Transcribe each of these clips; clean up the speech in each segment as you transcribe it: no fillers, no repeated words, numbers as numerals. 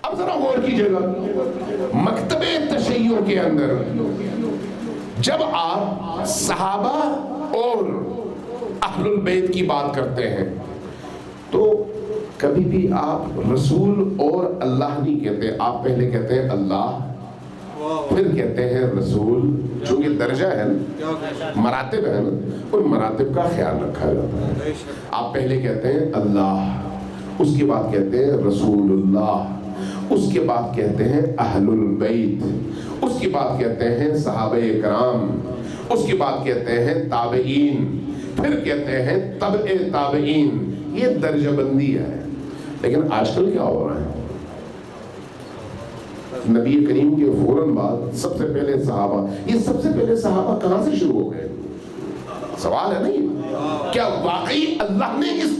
اب ذرا غور کیجئے گا، مکتب تشیع کے اندر جب آپ صحابہ اور اہل البیت کی بات کرتے ہیں تو کبھی بھی آپ رسول اور اللہ نہیں کہتے، آپ پہلے کہتے ہیں اللہ، پھر کہتے ہیں رسول، چونکہ درجہ ہے نا، مراتب ہے نا، ان مراتب کا خیال رکھا جاتا ہے۔ آپ پہلے کہتے ہیں اللہ، اس کے بعد کہتے ہیں رسول اللہ، اس کے بعد کہتے ہیں اہل البیت، اس کے بعد کہتے ہیں صحابہ کرام، اس کے بعد کہتے ہیں تابعین، پھر کہتے ہیں تبع تابعین۔ یہ درجہ بندی ہے۔ لیکن آج کل کیا ہو رہا ہے؟ نبی کریم کے فوراً بعد سب سے پہلے صحابہ، یہ سب سے پہلے صحابہ کہاں سے شروع ہو گئے؟ سوال ہے نہیں، کیا واقعی اللہ نے اس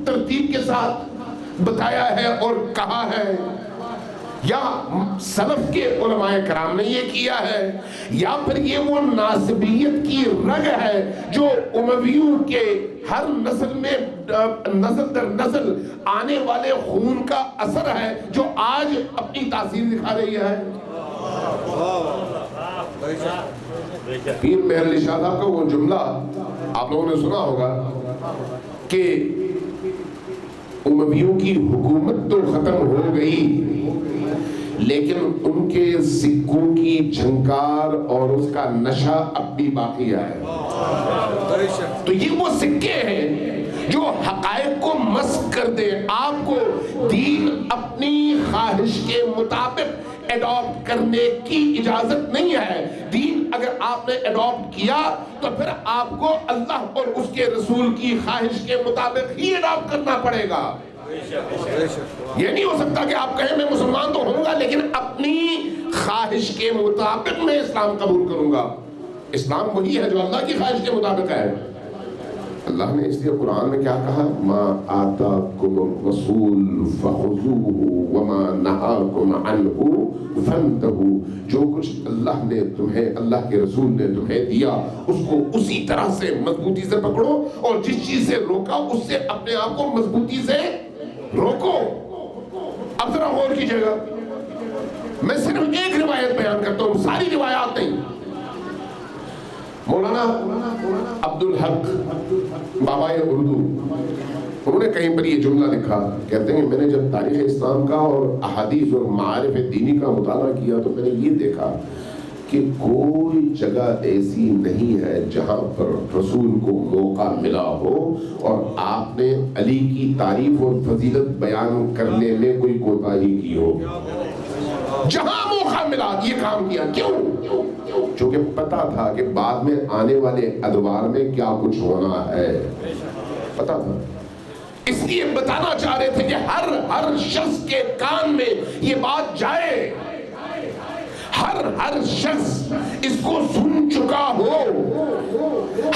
ترتیب کے ساتھ بتایا ہے اور کہا ہے، یا سلف کے علماء کرام نے یہ کیا ہے، یا پھر یہ وہ ناسبیت کی رگ ہے جو امویوں کے ہر نسل میں نسل در نسل آنے والے خون کا اثر ہے جو آج اپنی تاثیر دکھا رہی ہے؟ پیر مہر علی شاہ صاحب کا وہ جملہ آپ لوگوں نے سنا ہوگا کہ امویوں کی حکومت تو ختم ہو گئی لیکن ان کے سکوں کی جھنکار اور اس کا نشہ اب بھی باقی ہے۔ تو یہ وہ سکے ہیں جو حقائق کو مسخ کر دے۔ آپ کو دین اپنی خواہش کے مطابق ایڈاپٹ کرنے کی اجازت نہیں ہے۔ دین اگر آپ نے ایڈاپٹ کیا تو پھر آپ کو اللہ اور اس کے رسول کی خواہش کے مطابق ہی ایڈاپٹ کرنا پڑے گا۔ یہ نہیں ہو سکتا کہ آپ کہیں میں مسلمان تو ہوں گا لیکن اپنی خواہش کے مطابق میں اسلام قبول کروں گا۔ اسلام وہی ہے جو اللہ کی خواہش کے مطابق ہے۔ اللہ نے اس لیے قرآن میں کیا کہا؟ ما آتاکم الرسول فخذوہ وما نہاکم عنہ فانتہوا۔ جو کچھ اللہ نے تمہیں، اللہ کے رسول نے تمہیں دیا اس کو اسی طرح سے مضبوطی سے پکڑو، اور جس چیز سے روکا اس سے اپنے آپ کو مضبوطی سے روکو۔ اب ذرا غور کیجئے گا، میں صرف ایک روایت بیان کرتا ہوں، ساری روایات نہیں۔ مولانا عبدالحق بابا اردو، انہوں نے کہیں پر یہ جملہ لکھا، کہتے ہیں میں نے جب تاریخ اسلام کا اور احادیث اور معارف دینی کا مطالعہ کیا تو میں نے یہ دیکھا کہ کوئی جگہ ایسی نہیں ہے جہاں پر رسول کو موقع ملا ہو اور آپ نے علی کی تعریف اور فضیلت بیان کرنے میں کوئی کوتاہی کی ہو۔ جہاں موقع ملا یہ کام کیا۔ کیوں؟ چونکہ پتا تھا کہ بعد میں آنے والے ادوار میں کیا کچھ ہونا ہے، پتا تھا۔ اس لیے بتانا چاہ رہے تھے کہ ہر شخص کے کان میں یہ بات جائے، ہر شخص اس کو سن چکا ہو،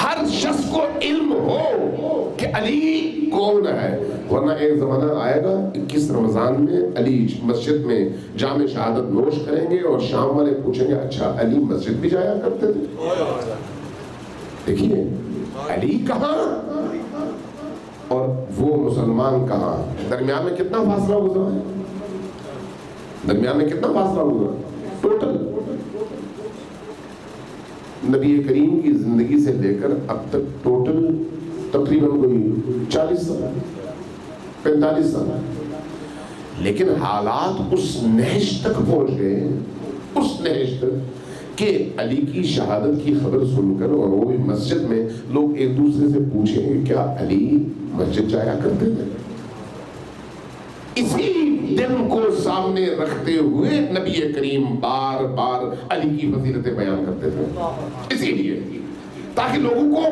ہر شخص کو علم ہو کہ علی کون ہے۔ ورنہ ایک زمانہ آئے گا 21 رمضان میں علی مسجد میں جام شہادت نوش کریں گے اور شام والے پوچھیں گے اچھا علی مسجد بھی جایا کرتے تھے؟ دیکھیے علی کہاں اور وہ مسلمان کہاں، درمیان میں کتنا فاصلہ گزرا ہے؟ درمیان میں کتنا فاصلہ گزرا ٹوٹل؟ نبی کریم کی زندگی سے لے کر اب تک ٹوٹل تقریباً کوئی 40 سال 45 سال، لیکن حالات اس نہج تک پہنچ گئے، اس نہج تک کہ علی کی شہادت کی خبر سن کر اور وہ بھی مسجد میں لوگ ایک دوسرے سے پوچھیں گے کیا علی مسجد جایا کرتے تھے؟ اسی دن کو سامنے رکھتے ہوئے نبی کریم بار بار علی کی فضیلتیں بیان کرتے تھے، اسی لیے تاکہ لوگوں کو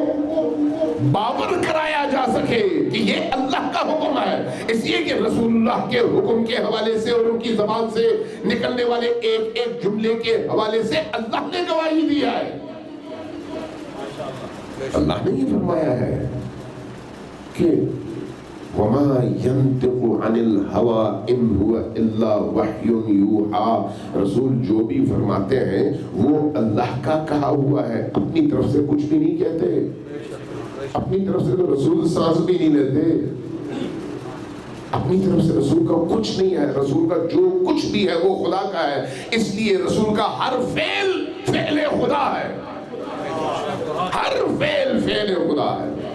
باور کرایا جا سکے کہ یہ اللہ کا حکم ہے۔ اس لیے کہ رسول اللہ کے حکم کے حوالے سے اور ان کی زبان سے نکلنے والے ایک ایک جملے کے حوالے سے اللہ نے گواہی دیا ہے۔ اللہ نے یہ فرمایا ہے کہ وَمَا يَنْتِقُ عَنِ الْهَوَىٰ إِنْ هُوَ إِلَّا وَحْيٌ يُوحَىٰ۔ رسول جو بھی فرماتے ہیں وہ اللہ کا کہا ہوا ہے، اپنی طرف سے کچھ بھی نہیں کہتے، اپنی طرف سے تو رسول سانس بھی نہیں لیتے۔ اپنی طرف سے رسول کا کچھ نہیں ہے، رسول کا جو کچھ بھی ہے وہ خدا کا ہے، اس لیے رسول کا ہر فعل فعل خدا ہے، ہر فعل فعل خدا ہے۔